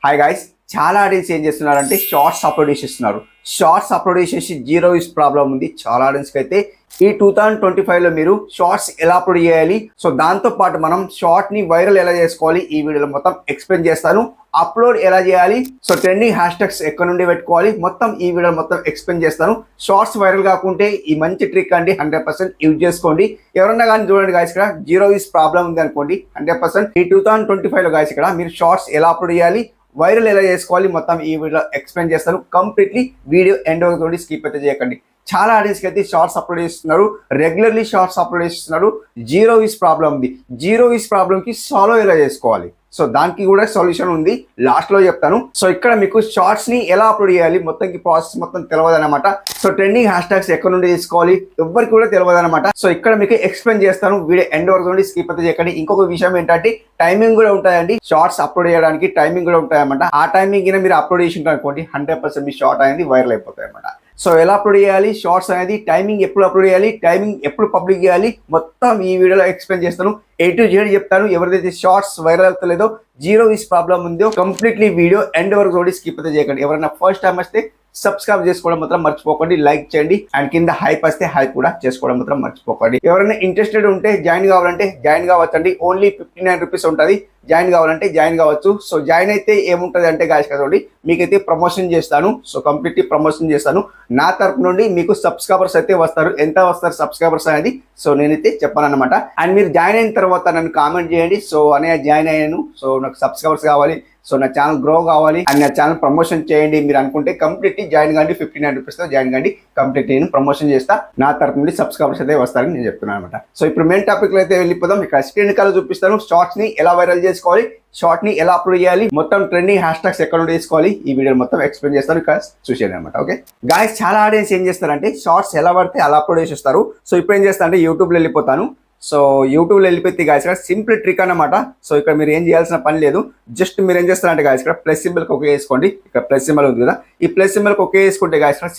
Hi guys, చాలా audience ఏం చేస్తున్నారంటే షార్ట్స్ అప్లోడ్ చేసేస్తున్నారు. షార్ట్స్ అప్లోడ్ చేసేసి జీరో వ్యూస్ ప్రాబ్లం ఉంది చాలా ఆడియన్స్కి. అయితే ఈ 2025లో మీరు షార్ట్స్ ఎలా అప్లోడ్ చేయాలి, సో దాంతో పాటు మనం షార్ట్ని వైరల్ ఎలా చేసుకోవాలి ఈ వీడియోలో మొత్తం ఎక్స్ప్లెయిన్ చేస్తాను. అప్లోడ్ ఎలా చేయాలి, సో ట్రెండింగ్ హ్యాష్ ట్యాగ్స్ ఎక్కడ నుండి పెట్టుకోవాలి మొత్తం ఈ వీడియో మొత్తం ఎక్స్ప్లెయిన్ చేస్తాను. షార్ట్స్ వైరల్ కాకుంటే ఈ మంచి ట్రిక్ అండి, 100% యూజ్ చేసుకోండి. ఎవరన్నా కానీ చూడండి గాయస్, ఇక్కడ జీరో వ్యూస్ ప్రాబ్లం ఉంది అనుకోండి, 100% ఈ 2025లో గాయస్ ఇక్కడ మీరు షార్ట్స్ ఎలా అప్లోడ్ చేయాలి, వైరల్ ఎలా చేసుకోవాలి మొత్తం ఈ వీడియో ఎక్స్ప్లెయిన్ చేస్తాను. కంప్లీట్లీ వీడియో ఎండ్ వరకు స్కిప్ అయితే చేయకండి. చాలా ఆడియన్స్కి అయితే షార్ట్స్ అప్లోడ్ చేస్తున్నారు, రెగ్యులర్లీ షార్ట్స్ అప్లోడ్ చేస్తున్నారు. జీరో వ్యూస్ ప్రాబ్లం ఉంది. జీరో వ్యూస్ ప్రాబ్లంకి సాల్వ్ ఎలా చేసుకోవాలి, సో దానికి కూడా సొల్యూషన్ ఉంది, లాస్ట్ లో చెప్తాను. సో ఇక్కడ మీకు షార్ట్స్ ని ఎలా అప్లోడ్ చేయాలి మొత్తంకి ప్రాసెస్ మొత్తం తెలియదు అనమాట. సో ట్రెండింగ్ హ్యాష్ ట్యాగ్స్ ఎక్కడ నుండి తీసుకోవాలి ఎవరికి కూడా తెలియదు అనమాట. సో ఇక్కడ మీకు ఎక్స్ప్లెయిన్ చేస్తాను, వీడియో ఎండ్ వరకు నుండి స్కిప్ అయితే చేయకండి. ఇంకొక విషయం ఏంటంటే టైమింగ్ కూడా ఉంటాయండి, షార్ట్స్ అప్లోడ్ చేయడానికి టైమింగ్ కూడా ఉంటాయి అనమాట. ఆ టైమింగ్ మీరు అప్లోడ్ చేసి అనుకోండి 100% మీ షార్ట్ అనేది వైరల్ అయిపోతాయి అనమాట. సో ఎలా అప్లోడ్ చేయాలి షార్ట్స్ అనేది, టైమింగ్ ఎప్పుడు అప్లోడ్ చేయాలి, టైమింగ్ ఎప్పుడు పబ్లిక్ చేయాలి మొత్తం ఈ వీడియోలో ఎక్స్ప్లెయిన్ చేస్తాను. A to Z చెప్తాను. ఎవరిదైతే షార్ట్స్ వైరల్ అవుతలేదో జీరో వ్యూస్ ప్రాబ్లం ఉందో కంప్లీట్లీ వీడియో ఎండ్ వరకు చూడండి, స్కిప్ అయితే చేయకండి. ఎవరైనా ఫస్ట్ టైం వస్తే సబ్స్క్రైబ్ చేసుకోవడం మాత్రం మర్చిపోకండి, లైక్ చేయండి, అండ్ కింద హైప్ వస్తే హైప్ కూడా చేసుకోవడం మాత్రం మర్చిపోకండి. ఎవరైనా ఇంట్రెస్టెడ్ ఉంటే జాయిన్ కావాలంటే జాయిన్ కావచ్చండి. ఓన్లీ 59 రూపీస్ ఉంటుంది. జాయిన్ కావాలంటే జాయిన్ కావచ్చు. సో జాయిన్ అయితే ఏముంటుంది అంటే గాయస్ కదండి, మీకైతే ప్రమోషన్ చేస్తాను. సో కంప్లీట్లీ ప్రమోషన్ చేస్తాను. నా తరపు నుండి మీకు సబ్స్క్రైబర్స్ అయితే వస్తారు. ఎంత వస్తారు సబ్స్క్రైబర్స్ అనేది సో నేనైతే చెప్పాను అనమాట. అండ్ మీరు జాయిన్ అయిన తర్వాత నన్ను కామెంట్ చేయండి, సో అనే జాయిన్ అయ్యాను, సో నాకు సబ్స్క్రైబర్స్ కావాలి, సో నా ఛానల్ గ్రో కావాలి అండ్ నా ఛానల్ ప్రమోషన్ చేయండి మీరు అనుకుంటే కంప్లీట్లీ జాయిన్ కండి. 59 రూపీస్తో జాయిన్ కండి. కంప్లీట్ నేను ప్రమోషన్ చేస్తా. నా తరపు నుండి సబ్స్క్రైబర్స్ అయితే వస్తారని నేను చెప్తున్నాను అనమాట. సో ఇప్పుడు మెయిన్ టాపిక్ లో అయితే వెళ్ళిపోదాం. ఇక్కడ స్క్రీన్ కాల్ చూపిస్తాను. షార్ట్స్ ని ఎలా వైరల్ చేసుకోవాలి, షార్ట్ ని ఎలా అప్లోడ్ చేయాలి, మొత్తం ట్రెండింగ్ హ్యాష్ ట్యాగ్స్ ఎక్కడ నుండి తీసుకోవాలి ఈ వీడియో మొత్తం ఎక్స్ప్లెయిన్ చేస్తాను. ఇక్కడ చూసేయండి అనమాట. ఓకే గాయస్, చాలా ఆడియన్స్ ఏం చేస్తారంటే షార్ట్స్ ఎలా పడితే అలా అప్లోడ్ చేసేస్తారు. సో ఇప్పుడు ఏం చేస్తా అంటే యూట్యూబ్లో వెళ్ళిపోతాను. సో యూట్యూబ్లో వెళ్ళిపోతే గాయస్ ఇక్కడ సింపుల్ ట్రిక్ అనమాట. సో ఇక్కడ మీరు ఏం చేయాల్సిన పని లేదు, జస్ట్ మీరు ఏం చేస్తారంటే గాయస్ ఇక్కడ ప్లస్ సింబల్కి ఒకే వేసుకోండి. ఇక్కడ ప్లస్ సింబల్ ఉంది కదా, ఈ ప్లస్ సింబల్కి ఒకే వేసుకుంటే గాయస్ ఇక్కడ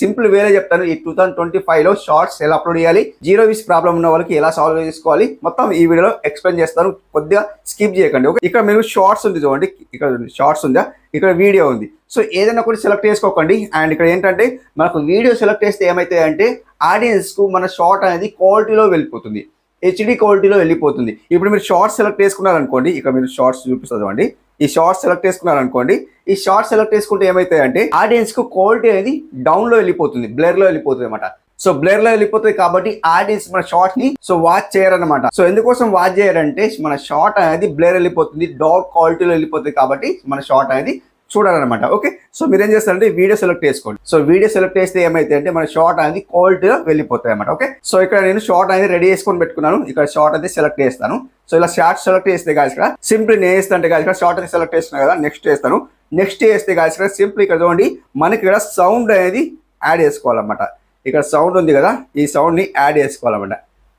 సింపుల్ వేరే చెప్తాను. ఈ 2025లో షార్ట్స్ ఎలా అప్లోడ్ చేయాలి, జీరో వ్యూస్ ప్రాబ్లం ఉన్న వాళ్ళకి ఎలా సాల్వ్ చేసుకోవాలి మొత్తం ఈ వీడియోలో ఎక్స్ప్లెయిన్ చేస్తాను. కొద్దిగా స్కిప్ చేయకండి. ఓకే, ఇక్కడ మీరు షార్ట్స్ ఉంది చూడండి, ఇక్కడ షార్ట్స్ ఉందా, ఇక్కడ వీడియో ఉంది. సో ఏదైనా కూడా సెలెక్ట్ చేసుకోకండి. అండ్ ఇక్కడ ఏంటంటే మనకు వీడియో సెలెక్ట్ చేస్తే ఏమైతే అంటే ఆడియన్స్కు మన షార్ట్ అనేది క్వాలిటీలో వెళ్ళిపోతుంది, HD క్వాలిటీలో వెళ్ళిపోతుంది. ఇప్పుడు మీరు షార్ట్స్ సెలెక్ట్ చేసుకున్నారనుకోండి, ఇక్కడ మీరు షార్ట్స్ చూపిస్తుంది అండి. ఈ షార్ట్స్ సెలెక్ట్ చేసుకున్నారనుకోండి, ఈ షార్ట్స్ సెలెక్ట్ చేసుకుంటే ఏమైతే అంటే ఆడియన్స్కు క్వాలిటీ అనేది డౌన్లో వెళ్ళిపోతుంది, బ్లర్లో వెళ్ళిపోతుంది అనమాట. సో బ్లర్ లో వెళ్ళిపోతుంది కాబట్టి ఆడియన్స్ మన షార్ట్ ని సో వాచ్ చేయరనమాట. సో ఎందుకోసం వాచ్ చేయరంటే మన షార్ట్ అనేది బ్లర్ వెళ్ళిపోతుంది, డార్క్ క్వాలిటీలో వెళ్ళిపోతుంది కాబట్టి మన షార్ట్ అనేది చూడాలన్నమాట. ఓకే, సో మీరు ఏం చేస్తారంటే వీడియో సెలెక్ట్ చేసుకోండి. సో వీడియో సెలెక్ట్ చేస్తే ఏమైతే అంటే మన షార్ట్ అనేది క్వాలిటీలో వెళ్ళిపోతాయి అనమాట. ఓకే, సో ఇక్కడ నేను షార్ట్ అనేది రెడీ చేసుకొని పెట్టుకున్నాను. ఇక్కడ షార్ట్ అయితే సెలెక్ట్ చేస్తాను. సో ఇలా షార్ట్ సెలెక్ట్ చేస్తే గాయస్ ఇక్కడ సింపుల్ నేను వేస్తాను గాయస్ ఇక్కడ షార్ట్ అయితే సెలెక్ట్ చేస్తున్నా కదా, నెక్స్ట్ చేస్తాను. నెక్స్ట్ చేస్తే గాయస్ ఇక్కడ సింపుల్ ఇక్కడ చూడండి మనకి ఇక్కడ సౌండ్ అనేది యాడ్ చేసుకోవాలన్నమాట. ఇక్కడ సౌండ్ ఉంది కదా, ఈ సౌండ్ని యాడ్ చేసుకోవాలన్నమాట.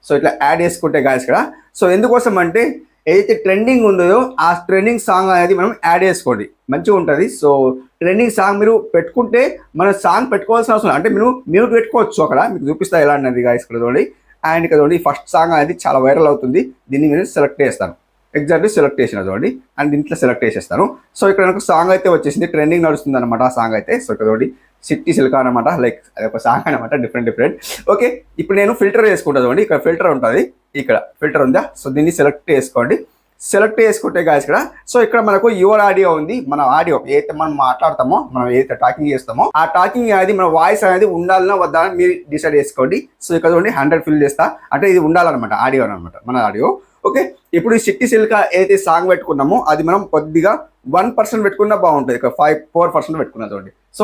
సో ఇట్లా యాడ్ చేసుకుంటే గాయస్ ఇక్కడ సో ఎందుకోసం అంటే ఏదైతే ట్రెండింగ్ ఉందో ఆ ట్రెండింగ్ సాంగ్ అనేది మనం యాడ్ చేసుకోండి, మంచిగా ఉంటుంది. సో ట్రెండింగ్ సాంగ్ మీరు పెట్టుకుంటే మన సాంగ్ పెట్టుకోవాల్సిన అవసరం, అంటే మీరు మ్యూట్ పెట్టుకోవచ్చు. అక్కడ మీకు చూపిస్తా ఎలా అన్నది గాయస్ ఇక్కడ చూడండి. అండ్ ఇక్కడ చూడండి ఫస్ట్ సాంగ్ అనేది చాలా వైరల్ అవుతుంది, దీన్ని నేను సెలెక్ట్ చేస్తాను. ఎగ్జాక్ట్లీ సెలెక్ట్ చేసిన చూడండి, అండ్ దీంట్లో సెలెక్ట్ చేసేస్తాను. సో ఇక్కడ నాకు సాంగ్ అయితే వచ్చేసింది, ట్రెండింగ్ నడుస్తుంది అనమాట ఆ సాంగ్ అయితే. సో ఇక్కడ చూడండి సిట్టి సిల్కా అనమాట, లైక్ అది ఒక సాంగ్ అనమాట, డిఫరెంట్. ఓకే, ఇప్పుడు నేను ఫిల్టర్ చేసుకుంటా చూడండి. ఇక్కడ ఫిల్టర్ ఉంటుంది, ఇక్కడ ఫిల్టర్ ఉందా, సో దీన్ని సెలెక్ట్ చేసుకోండి. సెలెక్ట్ చేసుకుంటే గాయస్ ఇక్కడ సో ఇక్కడ మనకు యువర్ ఆడియో ఉంది. మన ఆడియో ఏదైతే మనం మాట్లాడతామో, మనం ఏదైతే టాకింగ్ చేస్తామో ఆ టాకింగ్ అనేది మన వాయిస్ అనేది ఉండాలన్నా వద్దా అని మీరు డిసైడ్ చేసుకోండి. సో ఇక్కడ చూడండి 100 ఫిల్ చేస్తా, అంటే ఇది ఉండాలన్నమాట ఆడియో అనమాట, మన ఆడియో. ఓకే, ఇప్పుడు ఈ సిట్టి సిల్కా ఏదైతే సాంగ్ పెట్టుకున్నామో అది మనం కొద్దిగా 1% పెట్టుకున్నా బాగుంటుంది. ఇక్కడ 4% పెట్టుకున్నా చూడండి. సో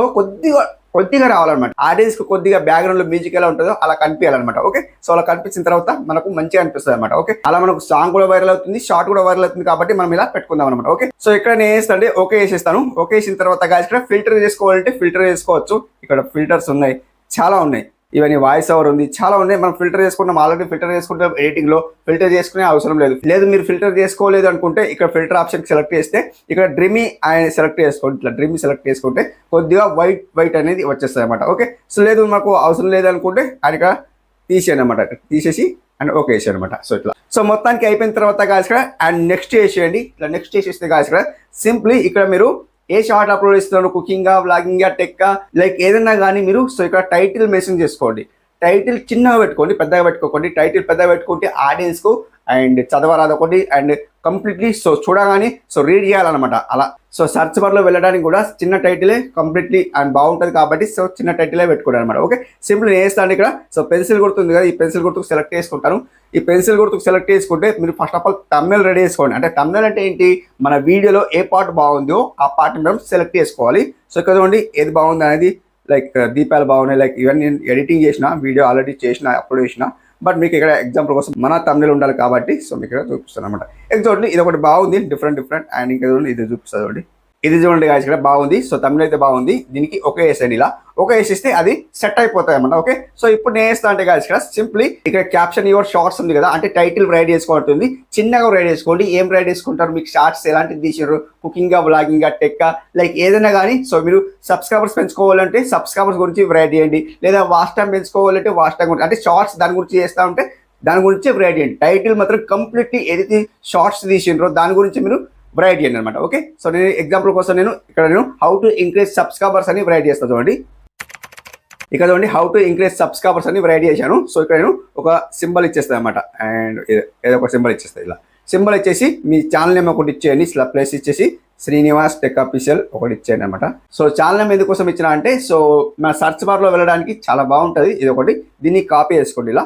కొద్దిగా రావాలన్నమాట. ఆడియన్స్ కు కొద్దిగా బ్యాక్గ్రౌండ్ లో మ్యూజిక్ ఎలా ఉంటుందో అలా కనిపించాలన్నమాట. ఓకే, సో అలా కనిపించిన తర్వాత మనకు మంచిగా అనిపిస్తుంది అనమాట. ఓకే, అలా మనకు సాంగ్ కూడా వైరల్ అవుతుంది, షార్ట్ కూడా వైరల్ అవుతుంది కాబట్టి మనం ఇలా పెట్టుకుందాం అనమాట. ఓకే, సో ఇక్కడ నేను వేస్తాను ఓకే వేసేస్తాను. ఓకే వేసిన తర్వాత గాయస్ ఇక్కడ ఫిల్టర్ చేసుకోవాలంటే ఫిల్టర్ చేసుకోవచ్చు. ఇక్కడ ఫిల్టర్స్ ఉన్నాయి, చాలా ఉన్నాయి. ఇవన్నీ వాయిస్ ఓవర్ ఉంది, చాలా ఉన్నాయి. మనం ఫిల్టర్ చేసుకుంటాం, ఆల్రెడీ ఫిల్టర్ చేసుకుంటాం ఎడిటింగ్ లో. ఫిల్టర్ చేసుకునే అవసరం లేదు మీరు ఫిల్టర్ చేసుకోలేదు అనుకుంటే ఇక్కడ ఫిల్టర్ ఆప్షన్ సెలెక్ట్ చేస్తే ఇక్కడ డ్రీమీ ఆయన సెలెక్ట్ చేసుకోండి. ఇట్లా డ్రీమీ సెలెక్ట్ చేసుకుంటే కొద్దిగా వైట్ అనేది వచ్చేస్తుంది అనమాట. ఓకే, సో లేదు మాకు అవసరం లేదు అనుకుంటే అది ఇక్కడ తీసేయండి అనమాట. తీసేసి అండ్ ఓకే వేసాడు అనమాట. సో ఇట్లా సో మొత్తానికి అయిపోయిన తర్వాత గాయస్ ఇక్కడ అండ్ నెక్స్ట్ చేసేయండి. ఇట్లా నెక్స్ట్ చేసేస్తే గాయస్ ఇక్కడ సింప్లీ ఇక్కడ మీరు ఏ షార్ట్ అప్లోడ్ ఇస్తున్నారు, కుకింగా, వ్లాగింగా, టెక్కా, లైక్ ఏదైనా కానీ మీరు సో ఇక్కడ టైటిల్ మెన్షన్ చేసుకోండి. టైటిల్ చిన్నగా పెట్టుకోండి, పెద్దగా పెట్టుకోకండి. టైటిల్ పెద్దగా పెట్టుకుంటే ఆడియన్స్కు అండ్ చదవరాదొకటి అండ్ కంప్లీట్లీ సో చూడగానే సో రీడ్ చేయాలన్నమాట. అలా సో సర్చ్ బార్లో వెళ్ళడానికి కూడా చిన్న టైటిలే కంప్లీట్లీ అండ్ బాగుంటుంది కాబట్టి సో చిన్న టైటిలే పెట్టుకోండి అనమాట. ఓకే సింపుల్ నేను వేస్తాను ఇక్కడ. సో పెన్సిల్ గుర్తుంది కదా, ఈ పెన్సిల్ గుర్తుకు సెలెక్ట్ చేసుకుంటాను. ఈ పెన్సిల్ గుర్తుకు సెలెక్ట్ చేసుకుంటే మీరు first of all thumbnail ready చేసుకోండి. అంటే థంబ్నెయిల్ అంటే ఏంటి, మన వీడియోలో ఏ పార్ట్ బాగుందో ఆ పార్ట్ మనం సెలెక్ట్ చేసుకోవాలి. సో ఇక్కడ చూడండి ఏది బాగుంది అనేది, లైక్ దీపాలు బాగున్నాయి, లైక్ ఇవన్నీ నేను ఎడిటింగ్ చేసిన వీడియో ఆల్రెడీ చేసిన అప్లోడ్ చేసిన. బట్ మీకు ఇక్కడ ఎగ్జాంపుల్ కోసం మన థంబ్నెయిల్ ఉండాలి కాబట్టి సో మీకు ఇక్కడ చూపిస్తాను అనమాట. ఎగ్జాక్ట్లీ ఇది ఒకటి బాగుంది, డిఫరెంట్ అండ్ ఇంకా చూడండి ఇది చూపిస్తుంది చూడండి. ఇది చూడండి గాయస్ ఇక్కడ బాగుంది. సో థంబ్నెయిల్ అయితే బాగుంది. దీనికి ఓకే వేసేయండి. ఇలా ఓకే వేసేస్తే అది సెట్ అయిపోతాయి అన్నమాట. ఓకే సో ఇప్పుడు నేను వేస్తా అంటే గాయస్ ఇక్కడ సింప్లీ ఇక్కడ క్యాప్షన్ యువర్ షార్ట్స్ ఉంది కదా, అంటే టైటిల్ రైట్ చేసుకోవాల్సింది. చిన్నగా రైట్ చేసుకోండి. ఏం రైట్ చేసుకుంటారు, మీకు షార్ట్స్ ఎలాంటిది తీసారు, కుకింగ్గా, వ్లాగింగ్గా, టెక్కా, లైక్ ఏదైనా కానీ. సో మీరు సబ్స్క్రైబర్స్ పెంచుకోవాలంటే సబ్స్క్రైబర్స్ గురించి రైట్ చేయండి, లేదా వాచ్ టైం పెంచుకోవాలంటే వాచ్ టైం గురించి, అంటే షార్ట్స్ దాని గురించి చేస్తూ ఉంటే దాని గురించి రైట్ చేయండి. టైటిల్ మాత్రం కంప్లీట్లీ ఏదైతే షార్ట్స్ తీసిండ్రో దాని గురించి మీరు రైట్ చేయండి అనమాట. ఓకే సో నేను ఎగ్జాంపుల్ కోసం నేను హౌ టు ఇంక్రీజ్ సబ్స్క్రైబర్స్ అని రైట్ చేస్తాను చూడండి. ఇక్కడ చూడండి హౌ టు ఇంక్రీజ్ సబ్స్క్రైబర్స్ అని రైట్ చేశాను. సో ఇక్కడ నేను ఒక సింబల్ ఇచ్చేస్తాను అనమాట. అండ్ ఏదో ఒక సింబల్ ఇచ్చేస్తాను. ఇలా సింబల్ ఇచ్చేసి మీ ఛానల్ నేమ్ ఒకటి ఇచ్చేయండి. ఇలా ప్లేస్ ఇచ్చేసి శ్రీనివాస్ టెక్ ఆఫీషియల్ ఒకటి ఇచ్చేయండి అనమాట. సో ఛానల్ నేమ్ ఎందుకోసం ఇచ్చిన అంటే సో మన సర్చ్ బార్లో వెళ్ళడానికి చాలా బాగుంటుంది. ఇది ఒకటి, దీన్ని కాపీ చేసుకోండి ఇలా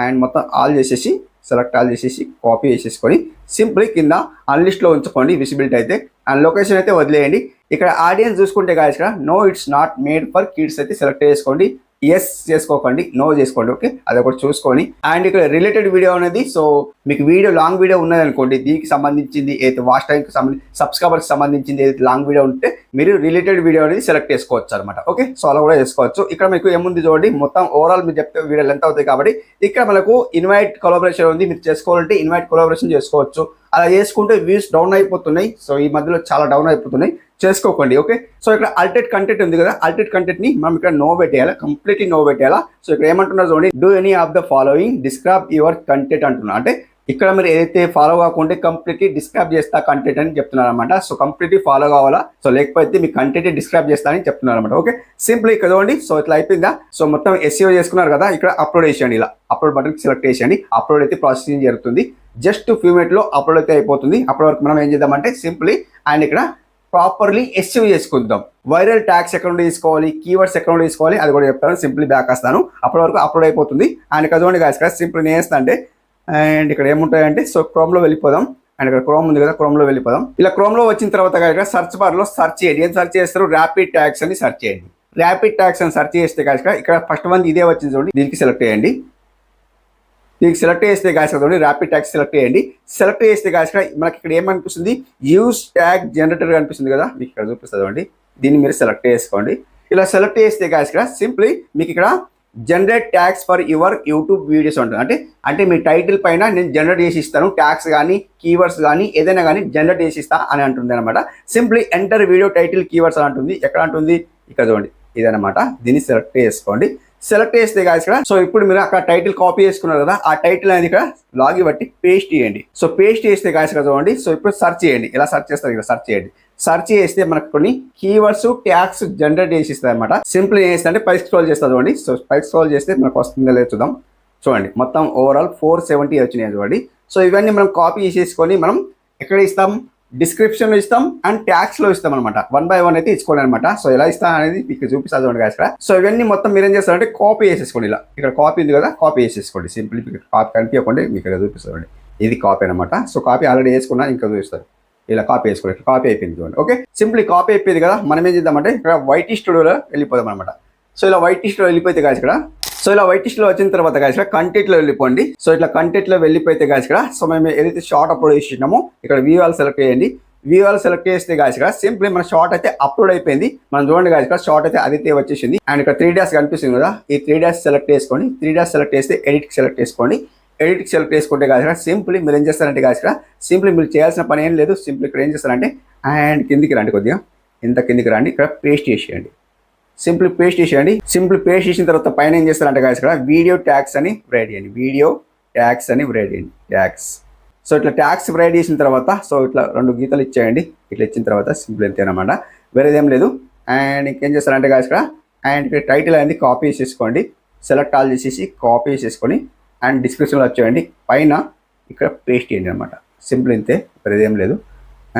అండ్ మొత్తం ఆల్ చేసేసి సెలెక్ట్ ఆల్ చేసేసి కాపీ చేసేసుకొని సింప్లీ కింద అన్లిస్ట్లో ఉంచుకోండి విజిబిలిటీ అయితే. అండ్ లొకేషన్ అయితే వదిలేయండి. ఇక్కడ ఆడియన్స్ చూసుకుంటే గాయస్ ఇక్కడ no it's not made for kids అయితే సెలెక్ట్ చేసుకోండి. ఎస్ చేసుకోకండి, నో చేసుకోండి. ఓకే అది ఒకటి చూసుకొని అండ్ ఇక్కడ రిలేటెడ్ వీడియో అనేది సో మీకు వీడియో లాంగ్ వీడియో ఉన్నది అనుకోండి, దీనికి సంబంధించింది ఏదైతే వాచ్ టైంకి సంబంధించి సబ్స్క్రైబర్కి సంబంధించింది ఏదైతే లాంగ్ వీడియో ఉంటే మీరు రిలేటెడ్ వీడియో అనేది సెలెక్ట్ చేసుకోవచ్చు అనమాట. ఓకే సో అలా కూడా చేసుకోవచ్చు. ఇక్కడ మీకు ఏముంది చూడండి, మొత్తం ఓవరాల్ మీరు చెప్తే వీడియో లెంత్ అవుతాయి కాబట్టి ఇక్కడ మనకు ఇన్వైట్ కొలాబరేషన్ ఉంది. మీరు చేసుకోవాలంటే ఇన్వైట్ కొలాబరేషన్ చేసుకోవచ్చు. అలా చేసుకుంటే వ్యూస్ డౌన్ అయిపోతున్నాయి. సో ఈ మధ్యలో చాలా డౌన్ అయిపోతున్నాయి, చేసుకోకండి. ఓకే సో ఇక్కడ అల్టెడ్ కంటెంట్ ఉంది కదా, అల్టెడ్ కంటెంట్ ని మనం ఇక్కడ నో పెట్టేయాలి, కంప్లీట్లీ నో పెట్టేయాలా. సో ఇక్కడ ఏమంటున్నారు చూడండి, do any of the following describe your content అంటున్నారు. అంటే ఇక్కడ మీరు ఏదైతే ఫాలో కాకుంటే కంప్లీట్లీ డిస్క్రైబ్ చేస్తా కంటెంట్ అని చెప్తున్నారు అనమాట. సో కంప్లీట్లీ ఫాలో కావాలా, సో లేకపోతే మీ కంటెంట్ డిస్క్రైబ్ చేస్తా అని చెప్తున్నారు అనమాట. ఓకే సింపుల్ ఇక్కడ చూడండి. సో ఇట్లా అయిపోయిందా. సో మొత్తం SEO చేసుకున్నారు కదా, ఇక్కడ అప్లోడ్ చేసేయండి. ఇలా అప్లోడ్ బటన్ సెలెక్ట్ చేసేయండి. అప్లోడ్ అయితే ప్రాసెసింగ్ జరుగుతుంది. జస్ట్ ఫ్యూ మినిట్లో అప్లోడ్ అయితే అయిపోతుంది. అప్పటి వరకు మనం ఏం చేద్దామంటే సింప్లీ అండ్ ఇక్కడ ప్రాపర్లీ SEO చేసుకుందాం. వైరల్ ట్యాగ్స్ ఎక్కడ నుండి తీసుకోవాలి, కీవర్డ్స్ ఎక్కడ నుండి తీసుకోవాలి అది కూడా చెప్తాను. సింప్లీ బ్యాక్ వస్తాను, అప్పటి వరకు అప్లోడ్ అయిపోతుంది. అండ్ ఇక్కడ చూడండి గాయస్ ఇక్కడ సింపుల్ నేను వేస్తా అంటే అండ్ ఇక్కడ ఏముంటాయంటే సో క్రోమ్లో వెళ్ళిపోదాం. అండ్ ఇక్కడ క్రోమ్ ఉంది కదా, క్రోమ్లో వెళ్ళిపోదాం. ఇలా క్రోమ్లో వచ్చిన తర్వాత ఇక్కడ సర్చ్ బార్లో సర్చ్ చేయండి. ఏం సర్చ్ చేస్తారు, ర్యాపిడ్ ట్యాగ్స్ అని సర్చ్ చేయండి. ర్యాపిడ్ ట్యాగ్స్ అని సర్చ్ చేస్తే గాయస్ ఇక్కడ ఫస్ట్ వన్ ఇదే వచ్చింది చూడండి, దీనికి సెలెక్ట్ చేయండి. దీనికి సెలెక్ట్ చేస్తే గాయస్ చూడండి ర్యాపిడ్ ట్యాగ్స్ సెలెక్ట్ చేయండి. సెలెక్ట్ చేస్తే గాయస్ మనకి ఇక్కడ ఏమనిపిస్తుంది, యూజ్ ట్యాగ్ జనరేటర్ కనిపిస్తుంది కదా, మీకు ఇక్కడ చూపిస్తుంది చూడండి. దీన్ని మీరు సెలెక్ట్ చేసుకోండి. ఇలా సెలెక్ట్ చేస్తే గాయస్ ఇక్కడ సింప్లీ మీకు ఇక్కడ generate tags for your YouTube videos ఉంటుంది. అంటే మీ టైటిల్ పైన నేను జనరేట్ చేసి ఇస్తాను, ట్యాగ్స్ కానీ కీవర్డ్స్ కానీ ఏదైనా కానీ జనరేట్ చేసి ఇస్తా అని అంటుంది అనమాట. Simply enter video title keywords అని అంటుంది. ఎక్కడ అంటుంది, ఇక్కడ చూడండి ఇదనమాట. దీన్ని సెలెక్ట్ చేసుకోండి. సెలెక్ట్ చేస్తే గాయస్ ఇక్కడ సో ఇప్పుడు మీరు అక్కడ టైటిల్ కాపీ చేసుకున్నారు కదా, ఆ టైటిల్ అనేది ఇక్కడ లాగి బట్టి పేస్ట్ చేయండి. సో పేస్ట్ చేస్తే గాయస్ ఇక్కడ చూడండి. సో ఇప్పుడు సర్చ్ చేయండి. ఎలా సర్చ్ చేస్తారు, ఇక్కడ సర్చ్ చేయండి. సర్చ్ చేస్తే మనకు కొన్ని కీవర్డ్స్ ట్యాగ్స్ జనరేట్ చేసి ఇస్తాయి అనమాట. సింపుల్ ఏం చేస్తే అంటే పైకి స్క్రోల్ చేస్తా చూడండి. సో పైకి స్క్రోల్ చేస్తే మనకు వస్తుందో లేదో చూద్దాం. చూడండి మొత్తం ఓవరాల్ 470 వచ్చినాయి చూడండి. సో ఇవన్నీ మనం కాపీ చేసేసుకొని మనం ఎక్కడ ఇస్తాం, డిస్క్రిప్షన్లో ఇస్తాం అండ్ ట్యాగ్స్లో ఇస్తాం అనమాట. 1 by 1 అయితే ఇచ్చుకోండి అనమాట. సో ఎలా ఇస్తాం అనేది మీకు చూపిస్తా చూడండి గాయస్ ఇక్కడ. సో ఇవన్నీ మొత్తం మీరు ఏం చేస్తారంటే కాపీ చేసేసుకోండి. ఇలా ఇక్కడ కాపీ ఉంది కదా, కాపీ చేసేసుకోండి. సింపుల్ కాపీ కనిపించకండి, మీకు ఇక్కడ చూపిస్తామండి. ఇది కాపీ అనమాట. సో కాపీ ఆల్రెడీ వేసుకున్నా, ఇంకా చూపిస్తారు. ఇలా కాపీ వేసుకోండి. కాపీ అయిపోయింది చూడండి. ఓకే సింప్లీ కాపీ అయిపోయింది కదా, మనం ఏం చేద్దామంటే ఇక్కడ వైటీ స్టూడియోలో వెళ్ళిపోదాం అనమాట. సో ఇలా వైటీ స్టూడియో వెళ్ళిపోతే గాయస్ ఇక్కడ సో ఇలా వైటీ స్టూడియో వచ్చిన తర్వాత గాయస్ ఇక్కడ కంటెంట్లో వెళ్ళిపోండి. సో ఇట్లా కంటెంట్లో వెళ్ళిపోతే గాయస్ ఇక్కడ సో మేము ఏదైతే షార్ట్ అప్లోడ్ చేసినామో ఇక్కడ వ్యూ ఆల్ సెలెక్ట్ చేయండి. వ్యూ ఆల్ సెలెక్ట్ చేస్తే గాయస్ ఇక్కడ సింప్లీ మన షార్ట్ అయితే అప్లోడ్ అయిపోయింది. మనం చూడండి గాయస్ ఇక్కడ షార్ట్ అయితే అదైతే వచ్చేసింది. అండ్ ఇక్కడ 3 డాష్ కనిపిస్తుంది కదా, ఈ 3 డాష్ సెలెక్ట్ చేసుకోండి. 3 డాష్ సెలెక్ట్ చేస్తే ఎడిట్కి సెలెక్ట్ చేసుకోండి. ఎడిట్కి సెలెక్ట్ చేసుకుంటే గాయస్ సింప్లీ మీరు ఏం చేస్తారంటే గాయస్ ఇక్కడ సింప్లీ మీరు చేయాల్సిన పని ఏం లేదు. సింప్లీ ఇక్కడ ఏం చేస్తారంటే అండ్ కిందికి రండి, కొద్దిగా ఇంత కిందికి రండి. ఇక్కడ పేస్ట్ చేసేయండి. సింప్లీ పేస్ట్ చేసేయండి. సింప్లీ పేస్ట్ చేసిన తర్వాత పైన ఏం చేస్తారంటే గాయస్ ఇక్కడ వీడియో ట్యాగ్స్ అని రైట్ చేయండి. వీడియో ట్యాగ్స్ అని వ్రైట్ చేయండి, ట్యాగ్స్. సో ఇట్లా ట్యాగ్స్ వ్రైట్ చేసిన తర్వాత సో ఇట్లా 2 గీతలు ఇచ్చేయండి. ఇట్లా ఇచ్చిన తర్వాత సింపుల్ అంతేనమాట, వేరేదేం లేదు. అండ్ ఇంకేం చేస్తారంటే గాయస్ ఇక్కడ అండ్ ఇక్కడ టైటిల్ అనేది కాపీ చేసేసుకోండి, సెలెక్ట్ ఆల్ చేసేసి కాపీ చేసేసుకొని అండ్ డిస్క్రిప్షన్లో వచ్చేయండి, పైన ఇక్కడ పేస్ట్ చేయండి అనమాట. సింపుల్ ఇంతే, వేరేదేం లేదు.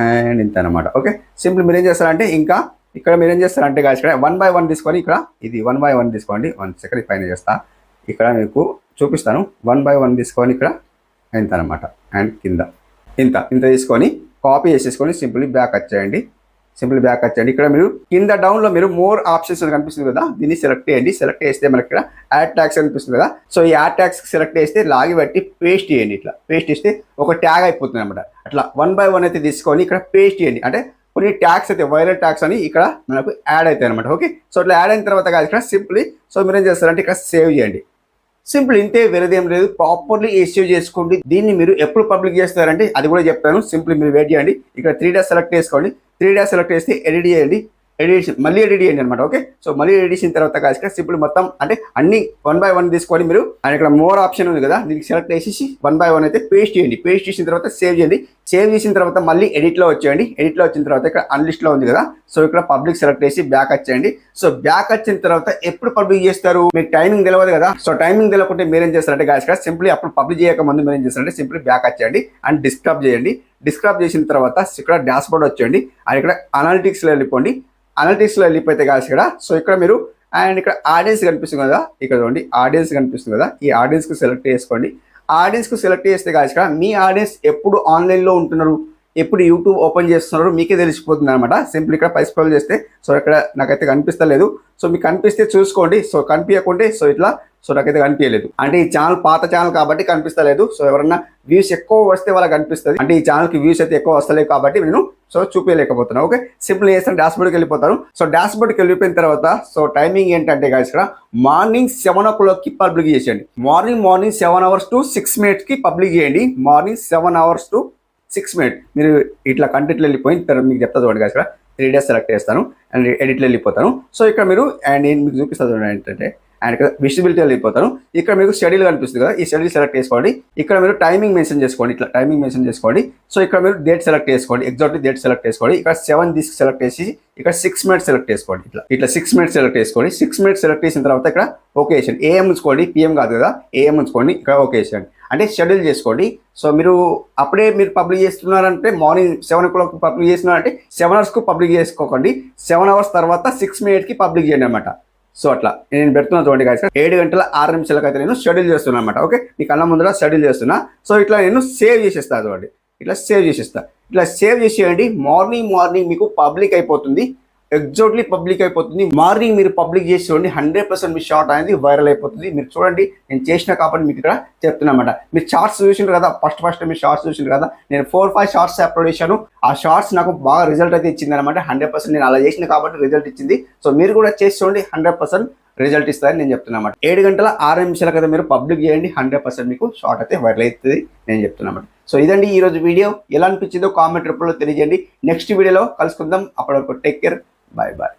అండ్ ఇంత అనమాట. ఓకే, సింపుల్ మీరు ఏం చేస్తారంటే ఇంకా ఇక్కడ మీరు ఏం చేస్తారంటే గాయస్ ఇక్కడ 1 by 1 తీసుకొని ఇక్కడ ఇది 1 by 1 తీసుకోండి. 1 సెకండ్ పైన చేస్తా, ఇక్కడ మీకు చూపిస్తాను. 1 by 1 తీసుకొని ఇక్కడ ఇంత అనమాట. అండ్ కింద ఇంత తీసుకొని కాపీ చేసేసుకొని సింపుల్లీ బ్యాక్ వచ్చేయండి. సింపుల్ బ్యాక్ వచ్చేయండి. ఇక్కడ మీరు కింద డౌన్లో మీరు మోర్ ఆప్షన్స్ కనిపిస్తుంది కదా, దీన్ని సెలెక్ట్ చేయండి. సెలెక్ట్ చేస్తే మనకి ఇక్కడ యాడ్ ట్యాగ్స్ కనిపిస్తుంది కదా, సో ఈ యాడ్ ట్యాగ్స్ సెలెక్ట్ చేస్తే లాగి బట్టి పేస్ట్ చేయండి. ఇట్లా పేస్ట్ చేస్తే ఒక ట్యాగ్ అయిపోతుంది అనమాట. అట్లా 1 by 1 అయితే తీసుకొని ఇక్కడ పేస్ట్ చేయండి. అంటే కొన్ని ట్యాగ్స్ అయితే వైరల్ ట్యాగ్స్ అని ఇక్కడ మనకు యాడ్ అవుతాయి అనమాట. ఓకే, సో ఇట్లా యాడ్ అయిన తర్వాత కాదు ఇక్కడ సింప్లీ సో మీరు ఏం చేస్తారంటే ఇక్కడ సేవ్ చేయండి. సింపుల్ ఇంతే, వేరేదేం లేదు. ప్రాపర్లీ సేవ్ చేసుకోండి. దీన్ని మీరు ఎప్పుడు పబ్లిక్ చేస్తారంటే అది కూడా చెప్తాను. సింపుల్ మీరు వెయిట్ చేయండి. ఇక్కడ 3 days సెలెక్ట్ చేసుకోండి. 3 days సెలెక్ట్ చేస్తే ఎడిట్ చేయండి, మళ్ళీ ఎడిట్ చేయండి అనమాట. ఓకే, సో మళ్ళీ ఎడిట్ చేసిన తర్వాత కాదు సింపుల్ మొత్తం అంటే అన్ని 1 by 1 తీసుకొని మీరు అండ్ ఇక్కడ మోర్ ఆప్షన్ ఉంది కదా, దీనికి సెలెక్ట్ చేసేసి 1 by 1 అయితే పేస్ట్ చేయండి. పేస్ట్ చేసిన తర్వాత సేవ్ చేయండి. సేవ్ చేసిన తర్వాత మళ్ళీ ఎడిట్లో వచ్చేయండి. ఎడిట్లో వచ్చిన తర్వాత ఇక్కడ అన్లిస్ట్లో ఉంది కదా, సో ఇక్కడ పబ్లిక్ సెలెక్ట్ చేసి బ్యాక్ వచ్చేయండి. సో బ్యాక్ వచ్చిన తర్వాత ఎప్పుడు పబ్లిక్ చేస్తారు, మీకు టైమింగ్ తెలియదు కదా. సో టైమింగ్ తెలియకుంటే మీరేం చేస్తారంటే గాయస్ సింప్లీ అప్పుడు పబ్లిక్ చేయక ముందు మీరు ఏం చేస్తారంటే సింప్లీ బ్యాక్ వచ్చేయండి అండ్ డిస్క్రైబ్ చేయండి. డిస్క్రైబ్ చేసిన తర్వాత ఇక్కడ డాష్ బోర్డ్ వచ్చేయండి అండ్ ఇక్కడ అనాలిటిక్స్లో వెళ్ళిపోండి. అనాలిటిక్స్లో వెళ్ళిపోతే గాయస్ ఇక్కడ సో ఇక్కడ మీరు అండ్ ఇక్కడ ఆడియన్స్ కనిపిస్తుంది కదా, ఇక్కడ చూడండి ఆడియన్స్ కనిపిస్తుంది కదా, ఈ ఆడియన్స్కి సెలెక్ట్ చేసుకోండి. ఆడియన్స్కు సెలెక్ట్ చేస్తే గాయస్ ఇక్కడ మీ ఆడియన్స్ ఎప్పుడు ఆన్లైన్లో ఉంటున్నారు, ఎప్పుడు యూట్యూబ్ ఓపెన్ చేస్తున్నారు మీకే తెలిసిపోతుంది అనమాట. సింపుల్ ఇక్కడ పై స్క్రోల్ చేస్తే సో ఇక్కడ నాకైతే కనిపిస్తలేదు. సో మీకు కనిపిస్తే చూసుకోండి, సో కనిపించకుంటే సో ఇట్లా సో నాకైతే కనిపించలేదు. అంటే ఈ ఛానల్ పాత ఛానల్ కాబట్టి కనిపిస్తలేదు. సో ఎవరన్నా వ్యూస్ ఎక్కువ వస్తే వాళ్ళకి కనిపిస్తుంది. అంటే ఈ ఛానల్కి వ్యూస్ అయితే ఎక్కువ వస్తలేదు కాబట్టి నేను సో చూపించలేకపోతున్నాను. ఓకే, సింపుల్ చేస్తాను, డాష్ బోర్డ్కి వెళ్ళిపోతాను. సో డాష్ బోర్డ్కి వెళ్ళిపోయిన తర్వాత సో టైమింగ్ ఏంటంటే గాయస్ ఇక్కడ మార్నింగ్ 7 o'clock పబ్లిక్ చేసేయండి. Morning 7 hours to 6 minutes public చేయండి. మార్నింగ్ 7 hours to 6 minutes మీరు ఇట్లా కంటెంట్లో వెళ్ళిపోయిన తర్వాత మీకు చెప్తా చూడండి గాయస్ ఇక్కడ 3 days సెలెక్ట్ చేస్తాను అండ్ ఎడిట్లో వెళ్ళిపోతాను. సో ఇక్కడ మీరు అండ్ నేను మీకు చూపిస్తాను చూడండి ఏంటంటే అండ్ ఇక్కడ విజిబిలిటీ వెళ్ళిపోతాను. ఇక్కడ మీకు షెడ్యూల్ కనిపిస్తుంది కదా, ఈ షెడ్యూల్ సెలెక్ట్ చేసుకోండి. ఇక్కడ మీరు టైమింగ్ మెన్షన్ చేసుకోండి, ఇట్లా టైమింగ్ మెన్షన్ చేసుకోండి. సో ఇక్కడ మీరు డేట్ సెలెక్ట్ చేసుకోండి, ఎగ్జాక్ట్ డేట్ సెలెక్ట్ చేసుకోండి. ఇక్కడ 7 తీసుకు సెలెక్ట్ చేసి ఇక్కడ 6 minutes సెలెక్ట్ చేసుకోండి. ఇట్లా 6 minutes సెలెక్ట్ చేసుకోండి. 6 minutes సెలెక్ట్ చేసిన తర్వాత ఇక్కడ ఓకే చేయండి. AM ఉంచుకోండి, PM కాదు కదా, AM ఉంచుకోండి. ఇక్కడ ఓకే చేయండి అంటే షెడ్యూల్ చేసుకోండి. సో మీరు అప్పుడే మీరు పబ్లిక్ చేస్తున్నారంటే మార్నింగ్ 7 o'clock పబ్లిక్ చేస్తున్నారంటే 7 hours పబ్లిక్ చేసుకోకండి. 7 hours తర్వాత 6 minutes పబ్లిక్ చేయండి అనమాట. సో అట్లా నేను పెడుతున్నా చూడండి గాయస్ 7:06 అయితే నేను షెడ్యూల్ చేస్తున్నాను అనమాట. ఓకే, మీకు అన్న ముందర షెడ్యూల్ చేస్తున్నా. సో ఇట్లా నేను సేవ్ చేసేస్తాను చూడండి, ఇట్లా సేవ్ చేసేస్తా. ఇట్లా సేవ్ చేసేయండి. మార్నింగ్ మీకు పబ్లిక్ అయిపోతుంది, ఎగ్జాక్ట్లీ పబ్లిక్ అయిపోతుంది. మార్నింగ్ మీరు పబ్లిక్ చేసి చూడండి 100% మీ షార్ట్ అనేది వైరల్ అయిపోతుంది. మీరు చూడండి నేను చేసిన కాబట్టి మీకు ఇక్కడ చెప్తున్నమాట. మీరు షార్ట్స్ చూసిండ్రు కదా, ఫస్ట్ మీరు షార్ట్స్ చూసిండ్రు కదా, నేను 4-5 షార్ట్స్ అప్లోడ్ చేశాను. ఆ షార్ట్స్ నాకు బాగా రిజల్ట్ అయితే ఇచ్చింది అనమాట. 100% నేను అలా చేసిన కాబట్టి రిజల్ట్ ఇచ్చింది. సో మీరు కూడా చేసి చూడండి 100% రిజల్ట్ ఇస్తారని నేను చెప్తున్నమాట. 7:06 కదా మీరు పబ్లిక్ చేయండి, 100% మీకు షార్ట్ అయితే వైరల్ అవుతుంది నేను చెప్తున్నమాట. సో ఇదండి ఈరోజు వీడియో. ఎలా అనిపించిందో కామెంట్ రూపంలో తెలియజేయండి. నెక్స్ట్ వీడియోలో కలుసుకుందాం. అప్పటివరకు టేక్ కేర్, బాయ్ బాయ్.